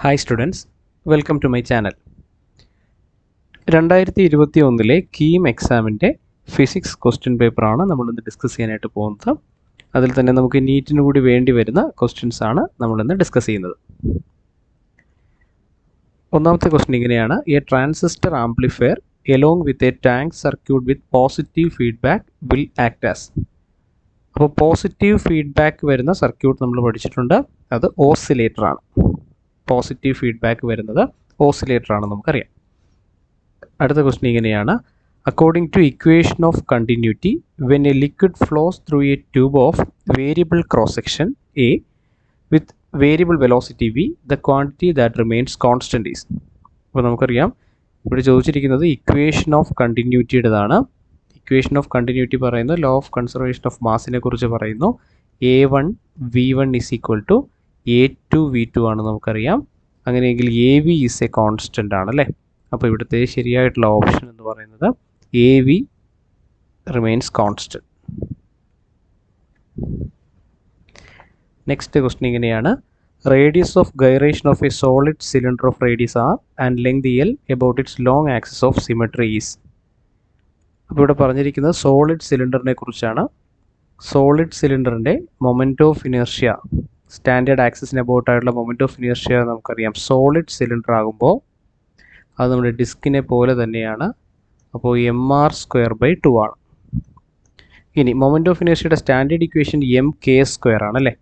Hi students, welcome to my channel. 2021 KEAM എക്സാമിൻ്റെ physics question പേപ്പറാണ് നമ്മളിന്ന് ഡിസ്കസ് ചെയ്യാനായിട്ട് പോകുന്നത്. അതിൽ തന്നെ നമുക്ക് നീറ്റിന് കൂടി വേണ്ടി വരുന്ന ക്വസ്റ്റ്യൻസ് ആണ് നമ്മളിന്ന് ഡിസ്കസ് ചെയ്യുന്നത്. ഒന്നാമത്തെ ക്വസ്റ്റ്യൻ ഇങ്ങനെയാണ്: a transistor amplifier along with a tank circuit with positive feedback will act as. അപ്പോൾ പോസിറ്റീവ് ഫീഡ്ബാക്ക് വരുന്ന സർക്യൂട്ട് നമ്മൾ പഠിച്ചിട്ടുണ്ട്, അത് ഓസിലേറ്ററാണ്. പോസിറ്റീവ് ഫീഡ്ബാക്ക് വരുന്നത് ഓസിലേറ്റർ ആണ്, നമുക്കറിയാം. അടുത്ത ക്വസ്റ്റ്യൻ ഇങ്ങനെയാണ്: according to equation of continuity when a liquid flows through a tube of variable cross section A with variable velocity V the quantity that remains constant is. അപ്പോൾ നമുക്കറിയാം ഇവിടെ ചോദിച്ചിരിക്കുന്നത് equation of കണ്ടിന്യൂറ്റിയുടേതാണ്. Equation of continuity പറയുന്നത് law of conservation of മാസിനെ കുറിച്ച് പറയുന്നു. A1 V1 is equal to A2 V2 ആണ് നമുക്കറിയാം. അങ്ങനെയെങ്കിൽ AV ഈസ് എ കോൺസ്റ്റൻ്റ് ആണല്ലേ. അപ്പോൾ ഇവിടുത്തെ ശരിയായിട്ടുള്ള ഓപ്ഷൻ എന്ന് പറയുന്നത് AV remains constant. Next question ഇങ്ങനെയാണ്: radius of gyration of a solid cylinder of radius R and length L about its long axis of symmetry is. അപ്പോൾ ഇവിടെ പറഞ്ഞിരിക്കുന്നത് സോളിഡ് സിലിണ്ടറിനെ കുറിച്ചാണ്. സോളിഡ് സിലിണ്ടറിൻ്റെ മൊമെൻറ്റ് ഓഫ് ഇനേർഷ്യ, സ്റ്റാൻഡേർഡ് ആക്സിസിന് about ആയിട്ടുള്ള moment of inertia നമുക്കറിയാം. സോളിഡ് സിലിണ്ടർ ആകുമ്പോൾ അത് നമ്മുടെ ഡിസ്കിനെ പോലെ തന്നെയാണ്. അപ്പോൾ mr²/2 ആണ്. ഇനി മൊമെൻറ്റ് ഓഫ് ഇനേർഷ്യയുടെ സ്റ്റാൻഡേർഡ് ഇക്വേഷൻ mk² ആണല്ലേ.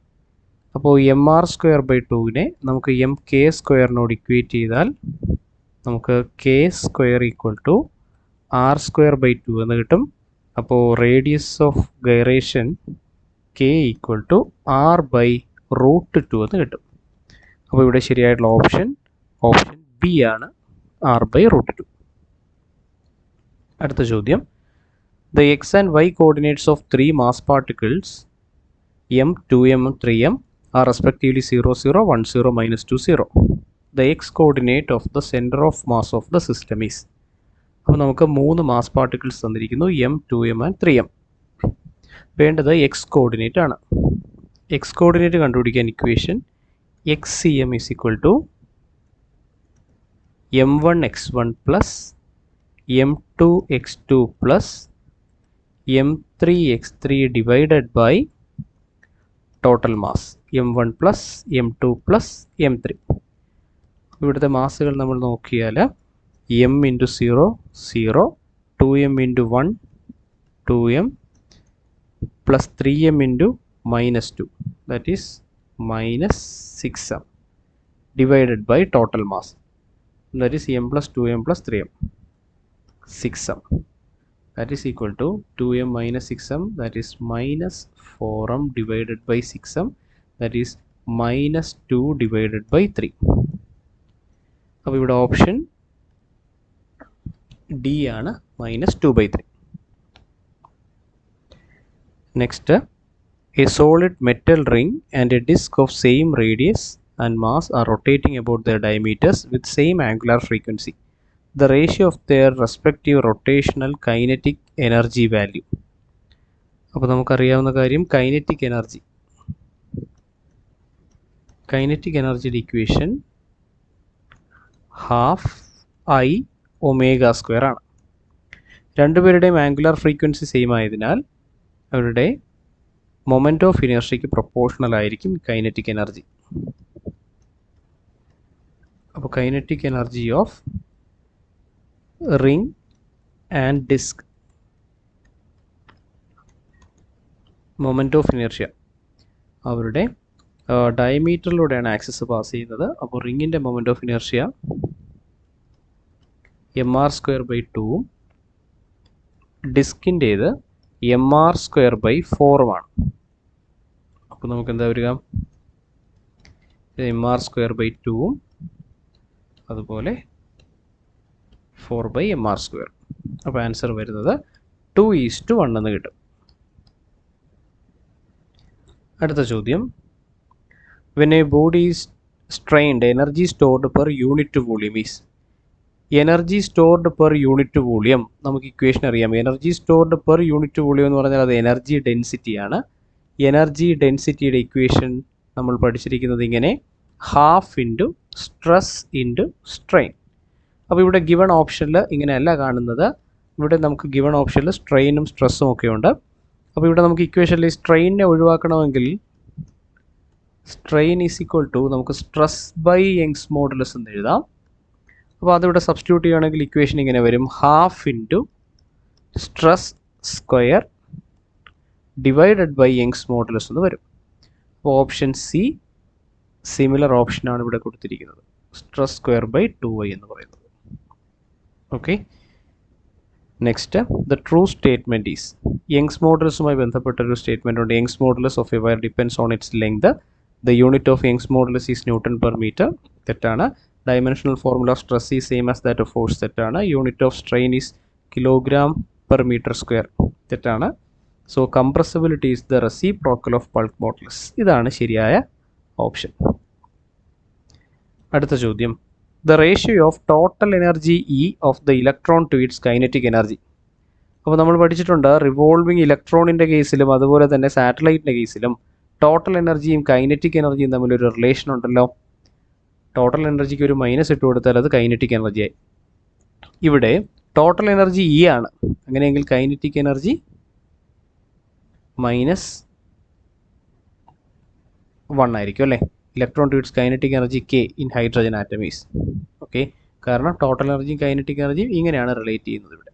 അപ്പോൾ mr²/2നെ നമുക്ക് mk² ഇക്വേറ്റ് ചെയ്താൽ നമുക്ക് k² r²/2 എന്ന് കിട്ടും. അപ്പോൾ radius of gyration k r/√2 എന്ന് കിട്ടും. അപ്പോൾ ഇവിടെ ശരിയായിട്ടുള്ള ഓപ്ഷൻ ബി ആണ്, r/√2. അടുത്ത ചോദ്യം: the X and Y coordinates of 3 mass particles m, 2m, 3m are respectively 0, 0, 1, 0, -2, 0. The x coordinate of the center of mass of the system is. അപ്പോൾ നമുക്ക് 3 മാസ് പാർട്ടിക്കിൾസ് തന്നിരിക്കുന്നു, m, 2m and 3m. വേണ്ടത് X coordinate ആണ്. X coordinate കണ്ടുപിടിക്കാൻ equation xcm is equal to m1x1 plus m2x2 plus m3x3 divided by total mass m1 plus m2 plus m3. ഇവിടുത്തെ മാസുകൾ നമ്മൾ നോക്കിയാൽ m into 0 0, 2m into 1 2m plus 3m into -2, that is -6m divided by total mass, that is m plus 2m plus 3m, 6m, that is equal to 2m minus 6m, that is -4m divided by 6m, that is -2 divided by 3. അപ്പോൾ ഇവിടെ option D ആണ്, -2/3. Next, a solid metal ring and a disc of same radius and mass are rotating about their diameters with same angular frequency. The ratio of their respective rotational kinetic energy value. അപ്പോൾ നമുക്കറിയാവുന്ന കാര്യം kinetic എനർജിയുടെ equation ½ I⍵² ആണ്. രണ്ടുപേരുടെയും angular frequency same ആയതിനാൽ അവരുടെ moment of ഇനേർഷ്യയ്ക്ക് proportional ആയിരിക്കും kinetic energy. അപ്പോൾ kinetic energy of ring and disk, moment of inertia അവരുടെ ഡയമീറ്ററിലൂടെയാണ് ആക്സിസ് പാസ് ചെയ്യുന്നത്. അപ്പോൾ റിങ്ങിൻ്റെ മൊമെൻറ്റ് ഓഫ് ഇനേർഷ്യ mr²/2ഉം ഡിസ്കിൻ്റേത് mr²/4 ആണ്. അപ്പോൾ നമുക്ക് എന്താ വരിക? mr²/2ഉം അതുപോലെ 4/mr². അപ്പോൾ ആൻസർ വരുന്നത് 2:1 എന്ന് കിട്ടും. അടുത്ത ചോദ്യം: when a body is strained, energy stored per unit volume is. Energy stored per unit volume നമുക്ക് ഇക്വേഷൻ അറിയാം. Energy stored per unit volume എന്ന് പറഞ്ഞാൽ അത് എനർജി ഡെൻസിറ്റിയാണ്. എനർജി ഡെൻസിറ്റിയുടെ ഇക്വേഷൻ നമ്മൾ പഠിച്ചിരിക്കുന്നത് ഇങ്ങനെ: ½ × സ്ട്രെസ് ഇൻറ്റു സ്ട്രെയിൻ. അപ്പോൾ ഇവിടെ ഗിവൺ ഓപ്ഷനിൽ ഇങ്ങനെയല്ല കാണുന്നത്. ഇവിടെ നമുക്ക് ഗിവൺ ഓപ്ഷനിൽ സ്ട്രെയിനും സ്ട്രെസ്സും ഒക്കെ ഉണ്ട്. അപ്പോൾ ഇവിടെ നമുക്ക് ഇക്വേഷനിൽ സ്ട്രെയിനിനെ ഒഴിവാക്കണമെങ്കിൽ സ്ട്രെയിൻ ഈസ് ഈക്വൽ ടു നമുക്ക് സ്ട്രെസ് ബൈ യങ്സ് മോഡുലസ് എന്ന് എഴുതാം. അപ്പോൾ അതിവിടെ സബ്സ്റ്റിറ്റ്യൂട്ട് ചെയ്യുകയാണെങ്കിൽ ഇക്വേഷൻ ഇങ്ങനെ വരും, half into stress square divided by Young's modulus എന്ന് വരും. അപ്പോൾ ഓപ്ഷൻ സി സിമിലർ ഓപ്ഷനാണ് ഇവിടെ കൊടുത്തിരിക്കുന്നത്, സ്ട്രെസ് സ്ക്വയർ ബൈ 2y എന്ന് പറയുന്നത്. Okay, next the true statement is, Young's മോഡുലസുമായി ബന്ധപ്പെട്ടൊരു സ്റ്റേറ്റ്മെൻ്റ് ഉണ്ട്. Young's modulus of a wire depends on its length. The unit of Young's modulus is newton per metre. തെറ്റാണ്. Dimensional formula of stress is same as that of force. തെറ്റാണ്. Unit of strain is kilogram per metre square. തെറ്റാണ്. So compressibility is the reciprocal of bulk modulus. ഇതാണ് ശരിയായ option. അടുത്ത ചോദ്യം, the ratio of total energy E of the electron to its kinetic energy. അപ്പോൾ നമ്മൾ പഠിച്ചിട്ടുണ്ട് revolving ഇലക്ട്രോണിൻ്റെ കേസിലും അതുപോലെ തന്നെ സാറ്റലൈറ്റിൻ്റെ കേസിലും ടോട്ടൽ എനർജിയും കൈനറ്റിക് എനർജിയും തമ്മിലൊരു റിലേഷൻ ഉണ്ടല്ലോ. ടോട്ടൽ എനർജിക്ക് ഒരു മൈനസ് ഇട്ട് കൊടുത്താൽ അത് കൈനറ്റിക് എനർജിയായി. ഇവിടെ ടോട്ടൽ എനർജി ഇ ആണ്, അങ്ങനെയെങ്കിൽ കൈനറ്റിക് എനർജി -1 ആയിരിക്കും അല്ലേ. Electron to its kinetic energy K in hydrogen atom is. Okay, കാരണം ടോട്ടൽ എനർജിയും കൈനറ്റിക് എനർജിയും ഇങ്ങനെയാണ് റിലേറ്റ് ചെയ്യുന്നത് ഇവിടെ.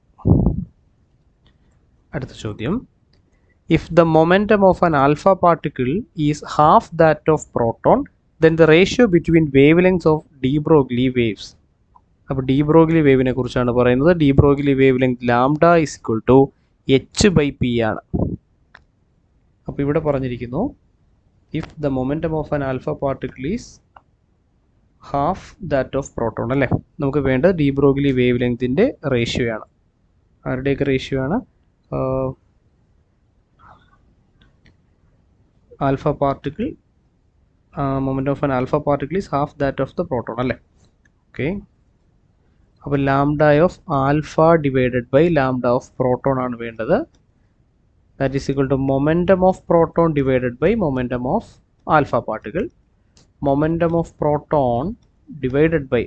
അടുത്ത ചോദ്യം, if the momentum of an alpha particle is half that of proton, then the ratio between wavelengths of de Broglie waves. അപ്പോൾ de Broglie വേവിനെ കുറിച്ചാണ് പറയുന്നത്. De Broglie wavelength lambda is equal to h/p ആണ്. അപ്പോൾ ഇവിടെ പറഞ്ഞിരിക്കുന്നു if the momentum of an alpha particle is half that of proton അല്ലേ. നമുക്ക് വേണ്ടത് ഡി ബ്രോഗ്ലി വേവ് ലെങ്തിൻ്റെ റേഷ്യോ ആണ്. ആരുടെയൊക്കെ റേഷ്യോ ആണ്? Alpha particle, momentum of an alpha particle is half that of the proton അല്ലേ. ഓക്കെ, അപ്പോൾ lambda of alpha divided by lambda of proton ആണ് വേണ്ടത്. That is equal to momentum of proton divided by momentum of alpha particle. Momentum of proton divided by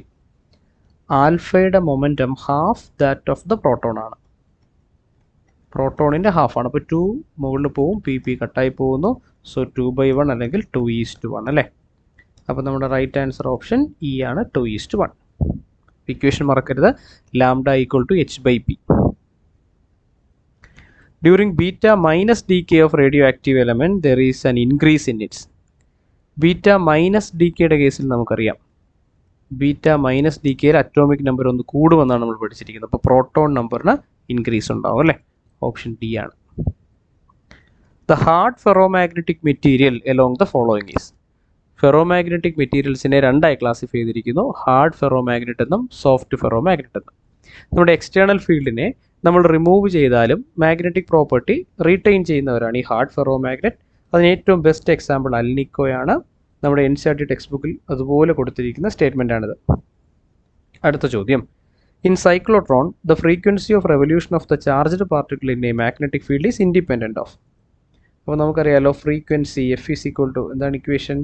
ആൽഫയുടെ momentum half that of the proton ആണ്. പ്രോട്ടോണിൻ്റെ ഹാഫാണ്. അപ്പോൾ 2 മുകളിൽ പോവും, P കട്ടായി പോകുന്നു. സോ 2/1 അല്ലെങ്കിൽ 2:1 അല്ലേ. അപ്പോൾ നമ്മുടെ റൈറ്റ് ആൻസർ ഓപ്ഷൻ ഇ ആണ്, 2:1. ഇക്വേഷൻ മറക്കരുത്, lambda equal to h/p. During beta minus decay of radioactive element there is an increase in its. Beta minus ഡി കെയുടെ കേസിൽ നമുക്കറിയാം, ബീറ്റ മൈനസ് ഡി കെയിൽ അറ്റോമിക് നമ്പർ ഒന്ന് കൂടുമെന്നാണ് നമ്മൾ പഠിച്ചിരിക്കുന്നത്. അപ്പോൾ പ്രോട്ടോൺ നമ്പറിന് ഇൻക്രീസ് ഉണ്ടാവും അല്ലേ. ഓപ്ഷൻ ഡി ആണ്. The hard ferromagnetic material along the following is. Ferromagnetic മെറ്റീരിയൽസിനെ രണ്ടായി ക്ലാസിഫൈ ചെയ്തിരിക്കുന്നു, ഹാർഡ് ഫെറോമാഗ്നറ്റ് എന്നും സോഫ്റ്റ് ഫെറോമാഗ്നറ്റ് എന്നും. നമ്മുടെ എക്സ്റ്റേണൽ ഫീൽഡിനെ നമ്മൾ റിമൂവ് ചെയ്താലും മാഗ്നറ്റിക് പ്രോപ്പർട്ടി റീറ്റെയിൻ ചെയ്യുന്നവരാണ് ഈ ഹാർഡ് ഫെറോമാഗ്നറ്റ്. അതിന് ഏറ്റവും ബെസ്റ്റ് എക്സാമ്പിൾ അൽനിക്കോയാണ്. നമ്മുടെ NCERT ടെക്സ്റ്റ് ബുക്കിൽ അതുപോലെ കൊടുത്തിരിക്കുന്ന സ്റ്റേറ്റ്മെൻ്റ് ആണിത്. അടുത്ത ചോദ്യം, in cyclotron the frequency of revolution of the charged particle in a magnetic field is independent of. അപ്പോൾ നമുക്കറിയാലോ frequency F is equal to എന്താണ് ഇക്വേഷൻ?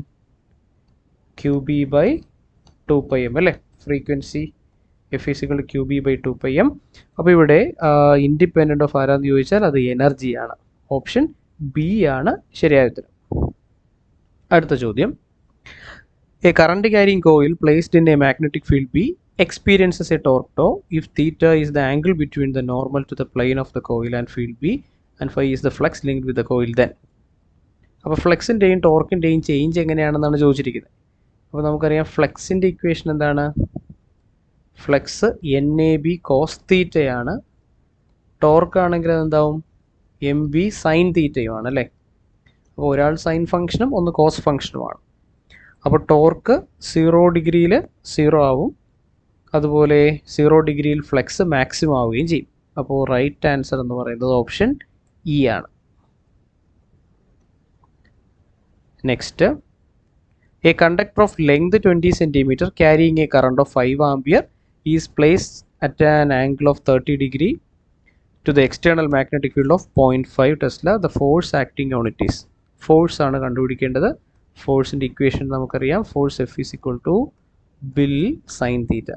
QB/2πm അല്ലേ. Frequency F is equal to QB/2πm. അപ്പോൾ ഇവിടെ independent of ആരാന്ന് ചോദിച്ചാൽ അത് എനർജിയാണ്. ഓപ്ഷൻ ബി ആണ് ശരിയായ ഉത്തരം. അടുത്ത ചോദ്യം, A current carrying coil placed in A magnetic field B experiences a torque tau if theta is the angle between the normal to the plane of the coil and field B and phi is the flux linked with the coil then. അപ്പോൾ ഫ്ലെക്സിൻ്റെയും ടോർക്കിൻ്റെയും change എങ്ങനെയാണെന്നാണ് ചോദിച്ചിരിക്കുന്നത്. അപ്പോൾ നമുക്കറിയാം ഫ്ലെക്സിൻ്റെ equation എന്താണ്? Flex NAB cos തീറ്റയാണ്. Torque ആണെങ്കിൽ അതെന്താവും? MB sign തീറ്റയുമാണ് അല്ലേ. അപ്പോൾ ഒരാൾ സൈൻ ഫംഗ്ഷനും ഒന്ന് കോസ് ഫംഗ്ഷനുമാണ്. അപ്പോൾ ടോർക്ക് 0 ഡിഗ്രിയിൽ 0 ആവും, അതുപോലെ 0 ഡിഗ്രിയിൽ ഫ്ലെക്സ് മാക്സിമം ആവുകയും ചെയ്യും. അപ്പോൾ റൈറ്റ് ആൻസർ എന്ന് പറയുന്നത് ഓപ്ഷൻ ഇ ആണ്. Next, a conductor of length 20 cm carrying a current of 5 ampere is placed at an angle of 30 degree to the external magnetic field of 0.5 tesla. The force acting on it is. Force ആണ് കണ്ടുപിടിക്കേണ്ടത്. ഫോഴ്സിൻ്റെ equation നമുക്കറിയാം, force F is equal to will sin theta.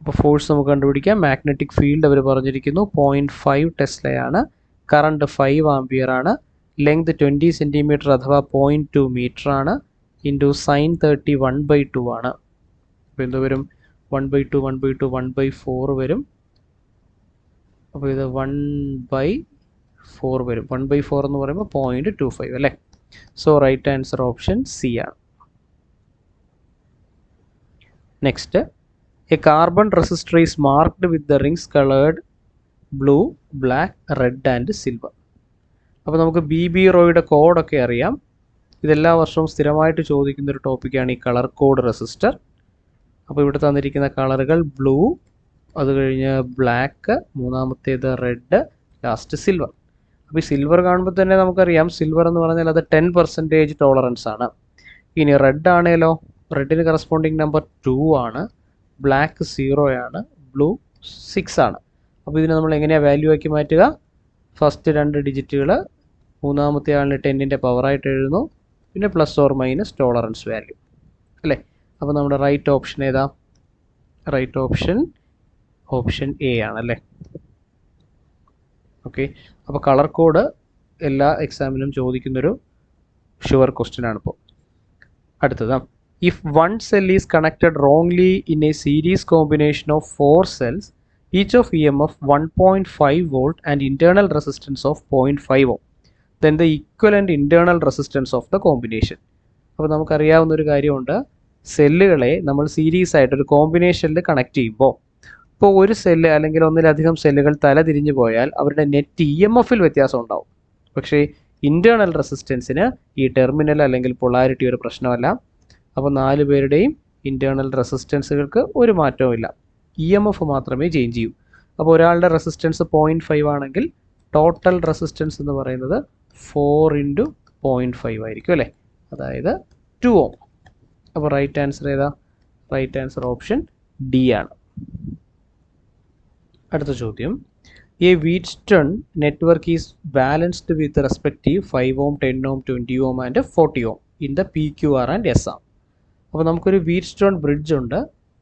അപ്പോൾ force നമുക്ക് കണ്ടുപിടിക്കാം. Magnetic field അവർ പറഞ്ഞിരിക്കുന്നു 0.5 ടെസ്ലയാണ്, കറണ്ട് 5 ആംപിയർ ആണ്, ലെങ്ത് 20 സെൻറ്റിമീറ്റർ അഥവാ 0.2 മീറ്റർ ആണ്, ഇൻറ്റു സൈൻ 30 1/2 ആണ്. അപ്പോൾ എന്ത് വരും? 1/2 1/2 1/4 വരും. അപ്പോൾ ഇത് 1/4 വരും. 1/4 എന്ന് പറയുമ്പോൾ 0.25 അല്ലേ? So right answer option C ആണ്. Next, a carbon resistor is marked with the rings colored blue, black, red and silver. അപ്പോൾ നമുക്ക് BB റോയുടെ കോഡൊക്കെ അറിയാം. ഇതെല്ലാ വർഷവും സ്ഥിരമായിട്ട് ചോദിക്കുന്ന ഒരു ടോപ്പിക്കാണ് ഈ കളർ കോഡ് റെസിസ്റ്റർ. അപ്പോൾ ഇവിടെ തന്നിരിക്കുന്ന കളറുകൾ ബ്ലൂ, അത് കഴിഞ്ഞ് ബ്ലാക്ക്, മൂന്നാമത്തേത് റെഡ്, ലാസ്റ്റ് സിൽവർ. അപ്പോൾ ഈ സിൽവർ കാണുമ്പോൾ തന്നെ നമുക്കറിയാം സിൽവർ എന്ന് പറഞ്ഞാൽ അത് 10% ടോളറൻസ് ആണ്. ഇനി റെഡ് ആണേലോ, റെഡിന് കറസ്പോണ്ടിങ് നമ്പർ 2 ആണ്, ബ്ലാക്ക് 0 ആണ്, ബ്ലൂ 6 ആണ്. അപ്പോൾ ഇതിനെ നമ്മൾ എങ്ങനെയാണ് വാല്യൂ ആക്കി മാറ്റുക? ഫസ്റ്റ് 2 ഡിജിറ്റുകൾ മൂന്നാമത്തെ ആളിന് 10ൻ്റെ പവറായിട്ട് എഴുതുന്നു, പിന്നെ plus or minus tolerance value അല്ലേ? അപ്പോൾ നമ്മുടെ റൈറ്റ് ഓപ്ഷൻ ഏതാ? റൈറ്റ് ഓപ്ഷൻ എ ആണല്ലേ? ഓക്കെ. അപ്പോൾ കളർ കോഡ് എല്ലാ എക്സാമിനും ചോദിക്കുന്നൊരു ഷുവർ ക്വസ്റ്റ്യൻ ആണിപ്പോൾ. അടുത്തതാ, if one cell is connected wrongly in a series combination of 4 cells, each of EMF 1.5 volt and internal resistance of 0.5 ohm, then the equivalent internal resistance of the combination. അപ്പോൾ നമുക്കറിയാവുന്ന ഒരു കാര്യമുണ്ട്, സെല്ലുകളെ നമ്മൾ series ആയിട്ട് ഒരു കോമ്പിനേഷനിൽ കണക്ട് ചെയ്യുമ്പോൾ ഇപ്പോൾ ഒരു സെല്ല് അല്ലെങ്കിൽ ഒന്നിലധികം സെല്ലുകൾ തലതിരിഞ്ഞു പോയാൽ അവരുടെ നെറ്റ് EMFൽ വ്യത്യാസം ഉണ്ടാവും. പക്ഷേ ഇൻറ്റേർണൽ റെസിസ്റ്റൻസിന് ഈ ടെർമിനൽ അല്ലെങ്കിൽ പൊളാരിറ്റി ഒരു പ്രശ്നമല്ല. അപ്പോൾ 4 പേരുടെയും ഇൻറ്റേർണൽ റെസിസ്റ്റൻസുകൾക്ക് ഒരു മാറ്റവും ഇല്ല, EMF മാത്രമേ ചേഞ്ച് ചെയ്യൂ. അപ്പോൾ ഒരാളുടെ റെസിസ്റ്റൻസ് 0.5 ആണെങ്കിൽ ടോട്ടൽ റെസിസ്റ്റൻസ് എന്ന് പറയുന്നത് 4 × 0.5 ആയിരിക്കും അല്ലേ? അതായത് 2 ohm. അപ്പോൾ റൈറ്റ് ആൻസർ ഏതാ? റൈറ്റ് ആൻസർ ഓപ്ഷൻ ഡി ആണ്. അടുത്ത ചോദ്യം, a Wheatstone network is balanced with respective 5 ohm 10 ohm 20 ohm and 40 ohm in the PQR and SM. അപ്പോൾ നമുക്കൊരു വീറ്റ്സ്റ്റോൺ ബ്രിഡ്ജ് ഉണ്ട്.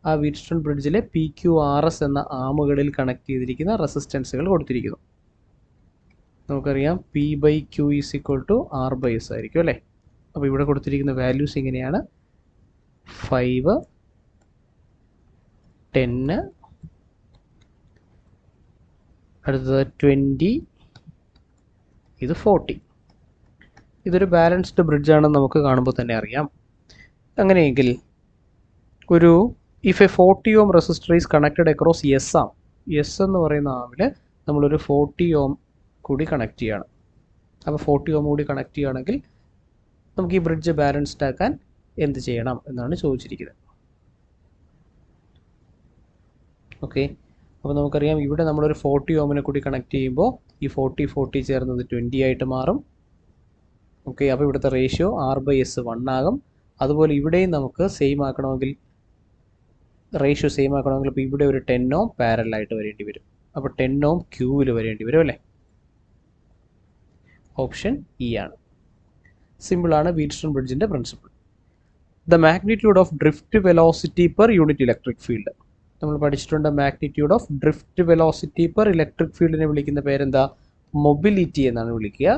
ആ വീറ്റ്സ്റ്റോൺ ബ്രിഡ്ജിലെ PQRS എന്ന ആമുകളിൽ കണക്ട് ചെയ്തിരിക്കുന്ന റെസിസ്റ്റൻസുകൾ കൊടുത്തിരിക്കുന്നു. നമുക്കറിയാം P/Q = R/S ആയിരിക്കും അല്ലേ? അപ്പോൾ ഇവിടെ കൊടുത്തിരിക്കുന്ന വാല്യൂസ് ഇങ്ങനെയാണ്: 5, 10, അടുത്തത് 20, ഇത് 40. ഇതൊരു ബാലൻസ്ഡ് ബ്രിഡ്ജാണെന്ന് നമുക്ക് കാണുമ്പോൾ തന്നെ അറിയാം. അങ്ങനെയെങ്കിൽ ഒരു if a 40 ohm resistor is connected across S arm, S എന്ന് പറയുന്ന ആമിൽ നമ്മളൊരു 40 ohm കൂടി കണക്ട് ചെയ്യുകയാണ്. അപ്പോൾ 40 ohm കൂടി കണക്ട് ചെയ്യുകയാണെങ്കിൽ നമുക്ക് ഈ ബ്രിഡ്ജ് ബാലൻസ്ഡ് ആക്കാൻ എന്ത് ചെയ്യണം എന്നാണ് ചോദിച്ചിരിക്കുന്നത്. ഓക്കെ. അപ്പോൾ നമുക്കറിയാം ഇവിടെ നമ്മളൊരു 40 ohmനെ കൂടി കണക്ട് ചെയ്യുമ്പോൾ ഈ 40 ചേർന്നത് 20 ആയിട്ട് മാറും. ഓക്കെ. അപ്പോൾ ഇവിടുത്തെ റേഷ്യോ R/S 1 ആകും. അതുപോലെ ഇവിടെയും നമുക്ക് സെയിം ആക്കണമെങ്കിൽ റേഷ്യോ സെയിം ആക്കണമെങ്കിൽ ഇപ്പോൾ ഇവിടെ ഒരു 10 ohm പാരലായിട്ട് വരേണ്ടി വരും. അപ്പോൾ 10 ohm ക്യൂവിൽ വരേണ്ടി വരും അല്ലേ? ഓപ്ഷൻ ഇ ആണ്. സിമ്പിളാണ് വീറ്റ്സ്റ്റോൺ ബ്രിഡ്ജിൻ്റെ principle. The magnitude of drift velocity per unit electric field. നമ്മൾ പഠിച്ചിട്ടുണ്ട് magnitude of drift velocity per electric ഫീൽഡിനെ വിളിക്കുന്ന പേരെന്താ? മൊബിലിറ്റി എന്നാണ് വിളിക്കുക.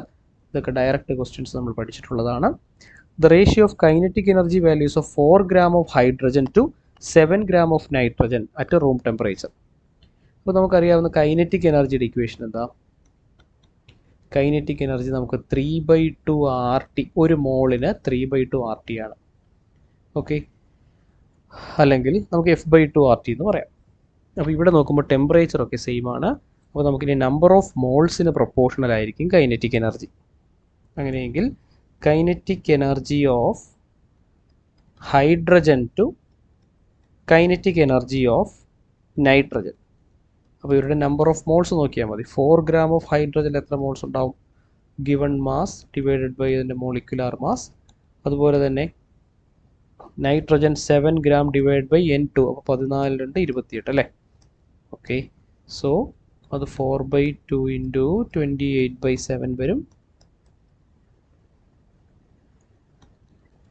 ഇതൊക്കെ ഡയറക്റ്റ് ക്വസ്റ്റ്യൻസ് നമ്മൾ പഠിച്ചിട്ടുള്ളതാണ്. The ratio of kinetic energy values of 4 gram of hydrogen to 7 gram of nitrogen at room temperature. അപ്പോൾ നമുക്കറിയാവുന്ന കൈനറ്റിക് എനർജിയുടെ ഇക്വേഷൻ എന്താ? കൈനറ്റിക് എനർജി നമുക്ക് 3/2 RT, ഒരു മോളിന് 3/2 RT ആണ്. ഓക്കെ. അല്ലെങ്കിൽ നമുക്ക് F/2 RT എന്ന് പറയാം. അപ്പോൾ ഇവിടെ നോക്കുമ്പോൾ ടെമ്പറേച്ചർ ഒക്കെ സെയിം ആണ്. അപ്പോൾ നമുക്കിനി നമ്പർ ഓഫ് മോൾസിന് പ്രൊപ്പോർഷണൽ ആയിരിക്കും കൈനറ്റിക് എനർജി. അങ്ങനെയെങ്കിൽ kinetic energy of hydrogen to kinetic energy of nitrogen. അപ്പോൾ ഇവരുടെ നമ്പർ ഓഫ് മോൾസ് നോക്കിയാൽ മതി. 4 gram ഓഫ് ഹൈഡ്രജൻ എത്ര മോൾസ് ഉണ്ടാവും? ഗിവൺ മാസ് ഡിവൈഡഡ് ബൈ ഇതിൻ്റെ മോളിക്കുലാർ മാസ്. അതുപോലെ തന്നെ nitrogen 7 gram divide by N2, അപ്പോൾ 14 × 28 അല്ലേ? ഓക്കെ. സോ അത് 4/2 × 28/7 വരും.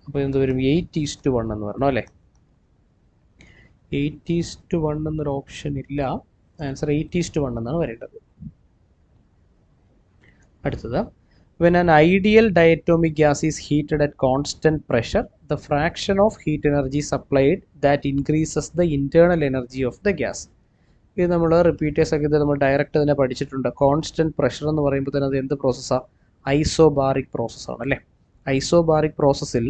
അപ്പോൾ എന്ത് വരും 8:1 എന്ന് പറഞ്ഞു അല്ലേ. 8:1 എന്നൊരു ഓപ്ഷൻ ഇല്ല, ആൻസർ 8:1 എന്നാണ് വരേണ്ടത്. അടുത്തത്, when an ideal diatomic gas is heated at constant pressure, the fraction of heat energy supplied that increases the internal energy of the gas. ഇത് നമ്മൾ റിപ്പീറ്റേഴ്സ് ഒക്കെ ഇത് നമ്മൾ ഡയറക്റ്റ് തന്നെ പഠിച്ചിട്ടുണ്ട്. കോൺസ്റ്റൻറ്റ് പ്രഷർ എന്ന് പറയുമ്പോൾ തന്നെ അത് എന്ത് പ്രോസസ്സാണ്? ഐസോബാറിക് പ്രോസസ്സാണ് അല്ലേ. ഐസോബാറിക് പ്രോസസ്സിൽ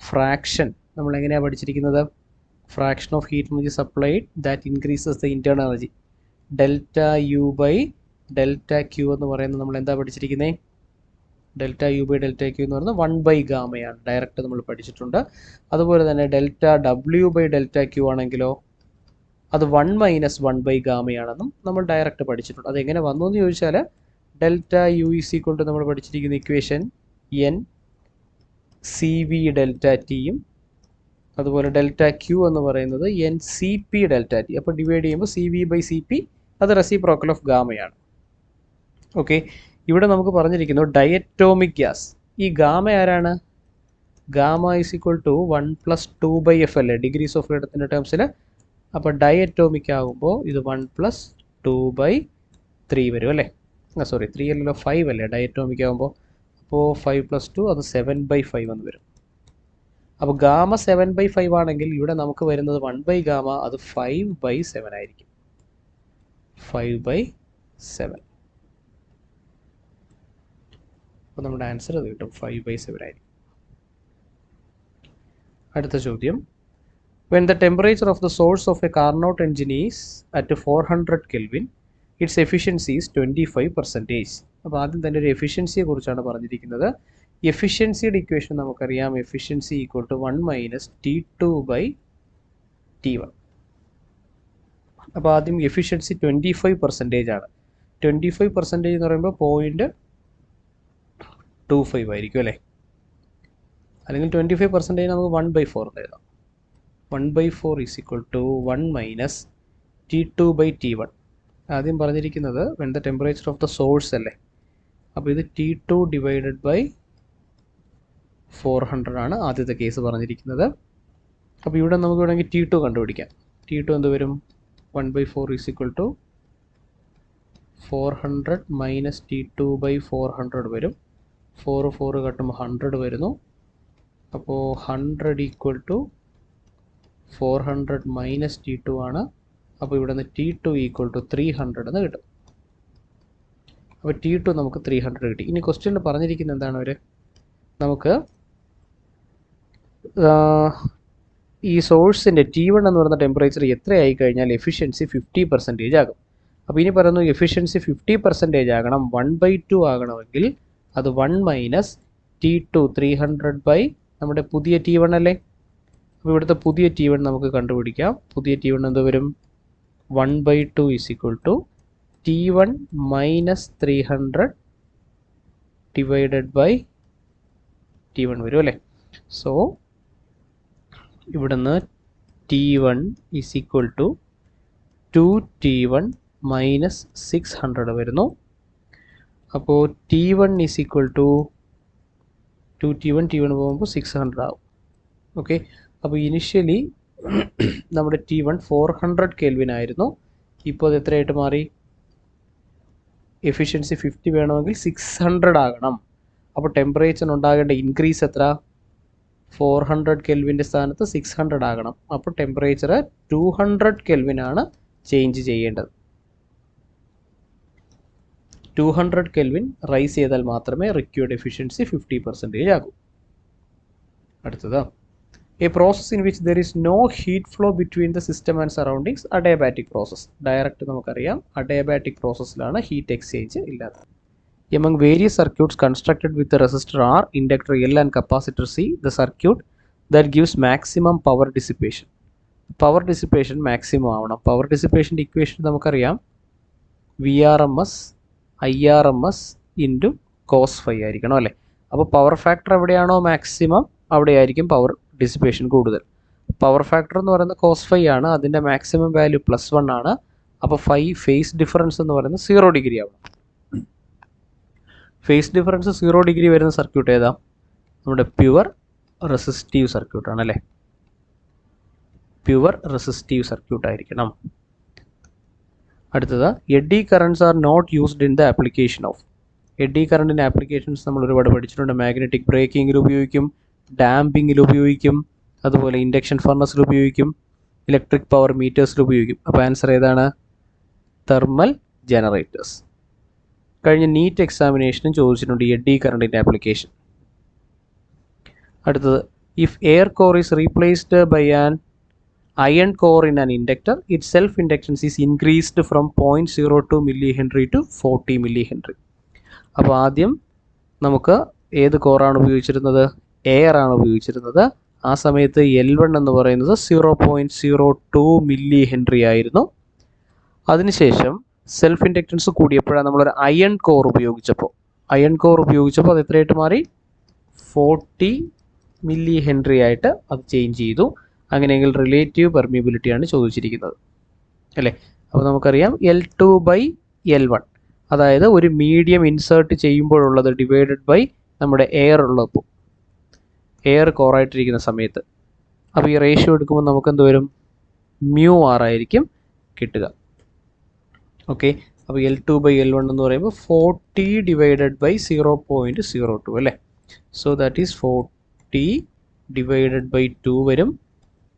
ഫ്രാക്ഷൻ നമ്മൾ എങ്ങനെയാണ് പഠിച്ചിരിക്കുന്നത്? Fraction of heat energy supplied that increases the internal energy, delta U by delta Q എന്ന് പറയുന്നത് നമ്മൾ എന്താ പഠിച്ചിരിക്കുന്നത്? Delta U by delta Q എന്ന് പറയുന്നത് 1/ഗാമയാണ്, ഡയറക്റ്റ് നമ്മൾ പഠിച്ചിട്ടുണ്ട്. അതുപോലെ തന്നെ delta W by delta Q ആണെങ്കിലോ അത് 1 - 1/ഗാമയാണെന്നും നമ്മൾ ഡയറക്റ്റ് പഠിച്ചിട്ടുണ്ട്. അതെങ്ങനെ വന്നു എന്ന് ചോദിച്ചാൽ delta U is equal to നമ്മൾ പഠിച്ചിരിക്കുന്ന equation N C V delta ടിയും അതുപോലെ ഡെൽറ്റ ക്യൂ എന്ന് പറയുന്നത് N C P delta T. അപ്പോൾ ഡിവൈഡ് ചെയ്യുമ്പോൾ C V by C P അത് റെസിപ്രോക്കൽ ഓഫ് ഗാമയാണ്. ഓക്കെ, ഇവിടെ നമുക്ക് പറഞ്ഞിരിക്കുന്നു ഡയറ്റോമിക് ഗ്യാസ്. ഈ ഗാമ ആരാണ്? Gamma is equal to 1 + 2/f അല്ലേ ഡിഗ്രീസ് ഓഫ് ഫ്രീഡത്തിൻ്റെ ടേംസിൽ. അപ്പോൾ ഡയറ്റോമിക് ആകുമ്പോൾ ഇത് 1 + 2/3 വരും അല്ലേ. സോറി 3 അല്ലല്ലോ 5 അല്ലേ ഡയറ്റോമിക് ആകുമ്പോൾ. അപ്പോൾ 5 + 2 അത് 7/5 എന്ന് വരും. അപ്പോൾ ഗാമ 7/5 ആണെങ്കിൽ ഇവിടെ നമുക്ക് വരുന്നത് 1/ഗാമ അത് 5/7 ആയിരിക്കും. 5/7. അപ്പോൾ നമ്മുടെ ആൻസർ അത് കിട്ടും, 5/7 ആയിരിക്കും. അടുത്ത ചോദ്യം, when the temperature of the source of a Carnot engine is at 400 Kelvin, its efficiency is 25%. അപ്പോൾ ആദ്യം തന്നെ ഒരു എഫിഷ്യൻസിയെ കുറിച്ചാണ് പറഞ്ഞിരിക്കുന്നത്. എഫിഷ്യൻസിയുടെ ഇക്വേഷൻ നമുക്കറിയാം, എഫിഷ്യൻസി ഈക്വൽ ടു 1 - T2/T1. അപ്പോൾ ആദ്യം എഫിഷ്യൻസി 25% ആണ്. 25% എന്ന് പറയുമ്പോൾ 0.25 ആയിരിക്കും അല്ലേ. അല്ലെങ്കിൽ 25% നമുക്ക് 1/4 എഴുതാം. 1/4 ഈസ് ഈക്വൽ ടു 1 - T2/T1. ആദ്യം പറഞ്ഞിരിക്കുന്നത് when the temperature of the source അല്ലേ. അപ്പോൾ ഇത് T2 ഡിവൈഡഡ് ബൈ 400 ആണ് ആദ്യത്തെ കേസ് പറഞ്ഞിരിക്കുന്നത്. അപ്പോൾ ഇവിടെ നമുക്ക് വേണമെങ്കിൽ T2 കണ്ടുപിടിക്കാം. T2 എന്ത് വരും? 1/4 ഈസ് ഈക്വൽ ടു 400 - T2/400 വരും. 4 കട്ടുമ്പോൾ 100 വരുന്നു. അപ്പോൾ 100 ഈക്വൽ ടു 400 - T2 ആണ്. അപ്പോൾ ഇവിടെ നിന്ന് T2 ഈക്വൽ ടു 300 എന്ന് കിട്ടും. അപ്പോൾ T2 നമുക്ക് 300 കിട്ടി. ഇനി ക്വസ്റ്റ്യനിൽ പറഞ്ഞിരിക്കുന്നത് എന്താണ്? നമുക്ക് ഈ സോഴ്സിൻ്റെ T1 എന്ന് പറയുന്ന ടെമ്പറേച്ചർ എത്രയായി കഴിഞ്ഞാൽ എഫിഷ്യൻസി 50% ആകും. അപ്പോൾ ഇനി പറയുന്നു എഫിഷ്യൻസി 50% ആകണം, 1/2 ആകണമെങ്കിൽ അത് 1 - T2 300 നമ്മുടെ പുതിയ T1 അല്ലേ. അപ്പോൾ ഇവിടുത്തെ പുതിയ T1 നമുക്ക് കണ്ടുപിടിക്കാം. പുതിയ T1 എന്ത് വരും? 1/2 is equal to T1 - 300 divided by T1 വരും അല്ലേ. സോ ഇവിടുന്ന് T1 is equal to 2T1 - 600 വരുന്നു. അപ്പോൾ T1 is equal to 2T1 പോകുമ്പോൾ 600 ആവും. ഓക്കെ, അപ്പോൾ ഇനിഷ്യലി നമ്മുടെ T1 400 കെൽവിൻ ആയിരുന്നു. ഇപ്പോൾ അത് എത്രയായിട്ട് മാറി? എഫിഷ്യൻസി 50 വേണമെങ്കിൽ 600 ആകണം. അപ്പോൾ ടെമ്പറേച്ചർ ഉണ്ടാകേണ്ട ഇൻക്രീസ് എത്ര? 400 കെൽവിൻ്റെ സ്ഥാനത്ത് 600 ആകണം. അപ്പോൾ ടെമ്പറേച്ചർ 200 കെൽവിനാണ് ചേഞ്ച് ചെയ്യേണ്ടത്. 200 കെൽവിൻ റൈസ് ചെയ്താൽ മാത്രമേ റിക്വയർഡ് എഫിഷ്യൻസി 50% ആകൂ. അടുത്തത്, a process in which there is no heat flow between the system and surroundings, adiabatic process. Direct നമുക്കറിയാം adiabatic പ്രോസസ്സിലാണ് ഹീറ്റ് എക്സ്ചേഞ്ച് ഇല്ലാത്തത്. Among various circuits constructed with the resistor R, inductor L and capacitor C, the circuit that gives maximum power dissipation. Power dissipation maximum ആവണം. Power ഡിസിപ്പേഷൻ്റെ equation നമുക്കറിയാം, VRMS IRMS into cos phi ആയിരിക്കണം അല്ലേ. അപ്പോൾ power factor എവിടെയാണോ maximum അവിടെയായിരിക്കും power dissipation കൂടുതൽ. Power factor എന്ന് പറയുന്നത് കോസ് ഫൈ ആണ്, അതിൻ്റെ മാക്സിമം വാല്യൂ +1 ആണ്. അപ്പോൾ ഫേസ് ഡിഫറൻസ് എന്ന് പറയുന്നത് 0 ഡിഗ്രി ആവണം. ഫേസ് ഡിഫറൻസ് 0 ഡിഗ്രി വരുന്ന സർക്യൂട്ട് ഏതാ? നമ്മുടെ പ്യുവർ റെസിസ്റ്റീവ് സർക്യൂട്ടാണ് അല്ലേ, പ്യുവർ റെസിസ്റ്റീവ് സർക്യൂട്ട് ആയിരിക്കണം. അടുത്തത് eddy currents are not used in the application of. Eddy കറണ്ടിൻ്റെ ആപ്ലിക്കേഷൻസ് നമ്മൾ ഒരുപാട് പഠിച്ചിട്ടുണ്ട്. മാഗ്നറ്റിക് ബ്രേക്കിങ്ങിൽ ഉപയോഗിക്കും, ഡാമ്പിങ്ങിൽ ഉപയോഗിക്കും, അതുപോലെ ഇൻഡക്ഷൻ ഫർണസിൽ ഉപയോഗിക്കും, ഇലക്ട്രിക് പവർ മീറ്റേഴ്സിൽ ഉപയോഗിക്കും. അപ്പോൾ ആൻസർ ഏതാണ്? Thermal generators. കഴിഞ്ഞ നീറ്റ് എക്സാമിനേഷനും ചോദിച്ചിട്ടുണ്ട് എഡ്ഡി കറണ്ടിൻ്റെ ആപ്ലിക്കേഷൻ. അടുത്തത് if air core is replaced by an iron core in an inductor, its self inductance is increased from 0.02 millihenry to 40 millihenry. അപ്പോൾ ആദ്യം നമുക്ക് ഏത് കോറാണ് ഉപയോഗിച്ചിരുന്നത്? എയർ ആണ് ഉപയോഗിച്ചിരുന്നത്. ആ സമയത്ത് L1 എന്ന് പറയുന്നത് 0.02 മില്ലി ഹെൻറി ആയിരുന്നു. അതിനുശേഷം സെൽഫ് ഇൻഡക്റ്റൻസ് കൂടിയപ്പോഴാണ് നമ്മളൊരു അയൺ കോർ ഉപയോഗിച്ചപ്പോൾ അത് എത്രയായിട്ട് മാറി? 40 മില്ലി ഹെൻറി ആയിട്ട് അത് ചേഞ്ച് ചെയ്തു. അങ്ങനെയെങ്കിൽ റിലേറ്റീവ് പെർമിയബിലിറ്റിയാണ് ചോദിച്ചിരിക്കുന്നത് അല്ലേ. അപ്പോൾ നമുക്കറിയാം L2/L1, അതായത് ഒരു മീഡിയം ഇൻസേർട്ട് ചെയ്യുമ്പോഴുള്ളത് ഡിവൈഡഡ് ബൈ നമ്മുടെ എയർ ഉള്ളപ്പോൾ, എയർ കോറായിട്ടിരിക്കുന്ന സമയത്ത്. അപ്പോൾ ഈ റേഷ്യോ എടുക്കുമ്പോൾ നമുക്ക് എന്ത് വരും? μr ആയിരിക്കും കിട്ടുക. ഓക്കെ, അപ്പോൾ L2/L1 എന്ന് പറയുമ്പോൾ 40 ഡിവൈഡഡ് ബൈ 0.02 അല്ലേ. So that is 40 divided by 2 വരും.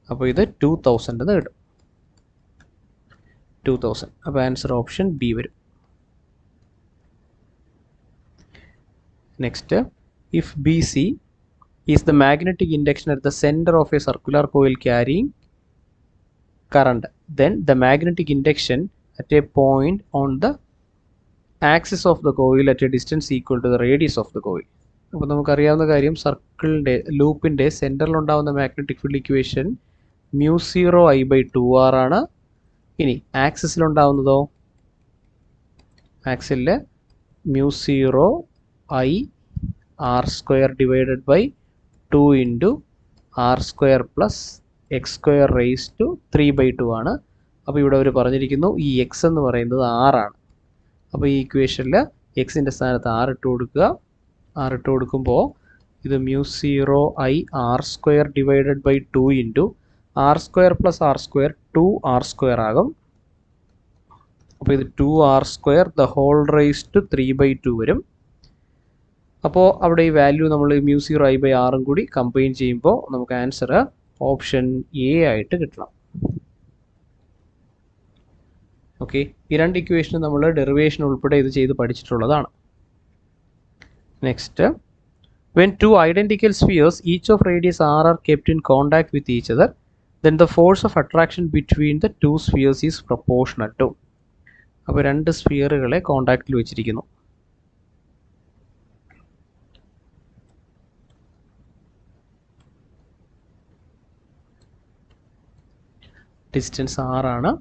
അപ്പോൾ ഇത് 2000 എന്ന് കിട്ടും. 2000. അപ്പോൾ ആൻസർ ഓപ്ഷൻ ബി വരും. Next, if BC is the magnetic induction at the centre of a circular coil carrying current, then the magnetic induction at a point on the axis of the coil at a distance equal to the radius of the coil. അപ്പോൾ നമുക്കറിയാവുന്ന കാര്യം, സർക്കിളിൻ്റെ ലൂപ്പിൻ്റെ സെൻറ്ററിലുണ്ടാകുന്ന magnetic field equation μ0I/2r ആണ്. ഇനി ആക്സിസിലുണ്ടാവുന്നതോ, ആക്സിലിൽ μ0I/r² divided by 2 into r² plus x² raise to 3/2 ആണ്. അപ്പോൾ ഇവിടെ അവർ പറഞ്ഞിരിക്കുന്നു ഈ x എന്ന് പറയുന്നത് r ആണ്. അപ്പോൾ ഈ ഇക്വേഷനിൽ എക്സിൻ്റെ സ്ഥാനത്ത് r ഇട്ട് കൊടുക്കുക. r ഇട്ട് കൊടുക്കുമ്പോൾ ഇത് μ0I/r² divided by 2 into r² plus r² 2r² ആകും. അപ്പോൾ ഇത് 2r² the whole raise to 3/2 വരും. അപ്പോൾ അവിടെ ഈ വാല്യൂ നമ്മൾ μ0I/r കൂടി കമ്പൈൻ ചെയ്യുമ്പോൾ നമുക്ക് ആൻസർ ഓപ്ഷൻ എ ആയിട്ട് കിട്ടണം. ഓക്കെ, ഈ രണ്ട് ഇക്വേഷനും നമ്മൾ ഡെറിവേഷൻ ഉൾപ്പെടെ ഇത് ചെയ്ത് പഠിച്ചിട്ടുള്ളതാണ്. Next, when two identical spheres each of radius r are kept in contact with each other, then the force of attraction between the two spheres is proportional to. അപ്പോൾ രണ്ട് സ്ഫിയറുകളെ കോണ്ടാക്റ്റിൽ വെച്ചിരിക്കുന്നു. ഡിസ്റ്റൻസ് r ആണ്.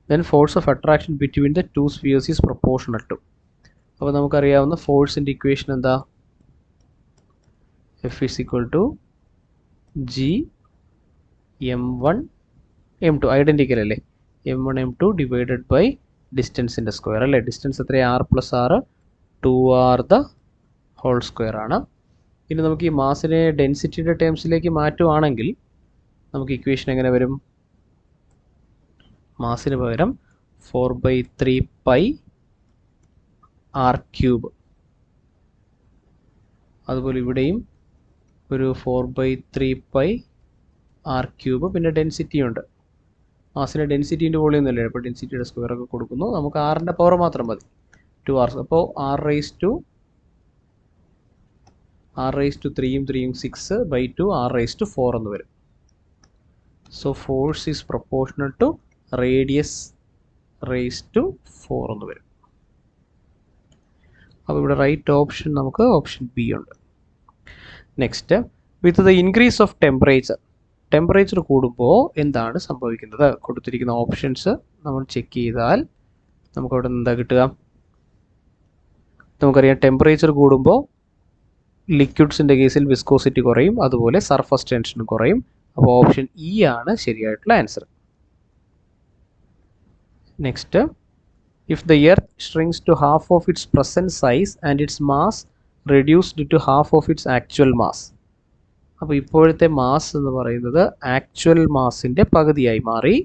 then force of attraction between the two spheres is proportional to. അപ്പോൾ നമുക്കറിയാവുന്ന ഫോഴ്സിൻ്റെ equation എന്താ? F is equal to G m1 m2, identical അല്ലേ, m1 m2 divided by ഡിസ്റ്റൻസിൻ്റെ സ്ക്വയർ അല്ലേ. ഡിസ്റ്റൻസ് എത്രയാണ്? r plus r 2r the whole square ആണ്. ഇനി നമുക്ക് ഈ മാസിനെ ഡെൻസിറ്റിയുടെ ടേംസിലേക്ക് മാറ്റുവാണെങ്കിൽ നമുക്ക് ഇക്വേഷൻ എങ്ങനെ വരും? മാസിന് പകരം 4/3 പൈ r³. അതുപോലെ ഇവിടെയും ഒരു 4/3 പൈ r³. പിന്നെ ഡെൻസിറ്റി ഉണ്ട്. മാസിന് ഡെൻസിറ്റീൻ്റെ വോളിയം ഒന്നുമില്ല, അപ്പോൾ ഡെൻസിറ്റിയുടെ സ്ക്വയർ ഒക്കെ കൊടുക്കുന്നു. നമുക്ക് ആറിൻ്റെ പവർ മാത്രം മതി, 2r. അപ്പോൾ r raise to 3 6/2 r raise to 4 എന്ന് വരും. So force is proportional to radius raise to 4 എന്ന് വരും. അപ്പോൾ ഇവിടെ റൈറ്റ് ഓപ്ഷൻ നമുക്ക് ഓപ്ഷൻ ബി ഉണ്ട്. Next, with the increase of temperature കൂടുമ്പോൾ എന്താണ് സംഭവിക്കുന്നത്? കൊടുത്തിരിക്കുന്ന ഓപ്ഷൻസ് നമ്മൾ ചെക്ക് ചെയ്താൽ നമുക്ക് അവിടെ എന്താ കിട്ടുക? നമുക്കറിയാം ടെമ്പറേച്ചർ കൂടുമ്പോൾ ലിക്വിഡ്സിൻ്റെ കേസിൽ വിസ്കോസിറ്റി കുറയും, അതുപോലെ സർഫസ് ടെൻഷനും കുറയും. അപ്പോൾ ഓപ്ഷൻ ഇ ആണ് ശരിയായിട്ടുള്ള answer. Next, if the earth shrinks to half of its present size and its mass reduced to half of its actual mass, അപ്പോൾ ഇപ്പോഴത്തെ മാസ് എന്ന് പറയുന്നത് ആക്ച്വൽ മാസിൻ്റെ പകുതിയായി മാറി.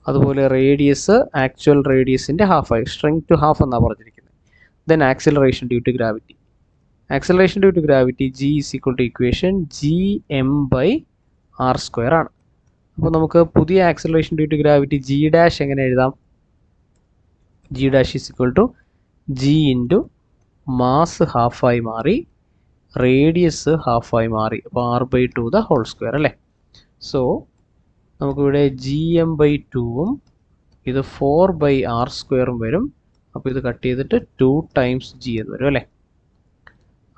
അതുപോലെ റേഡിയസ് ആക്ച്വൽ റേഡിയസിൻ്റെ ഹാഫായി, സ്ട്രെങ്ത് ടു ഹാഫ് എന്നാണ് പറഞ്ഞിരിക്കുന്നത്. Then acceleration due to gravity. Acceleration due to gravity g is equal to equation gm/r² ആണ്. അപ്പോൾ നമുക്ക് പുതിയ acceleration due to gravity g dash എങ്ങനെ എഴുതാം? g dash is equal to g into mass ഹാഫായി മാറി, റേഡിയസ് ഹാഫായി മാറി. അപ്പോൾ r/2² അല്ലേ. സോ നമുക്കിവിടെ gm/2ഉം ഇത് 4/r² വരും. അപ്പോൾ ഇത് കട്ട് ചെയ്തിട്ട് 2 ടൈംസ് g എന്ന് വരും അല്ലേ.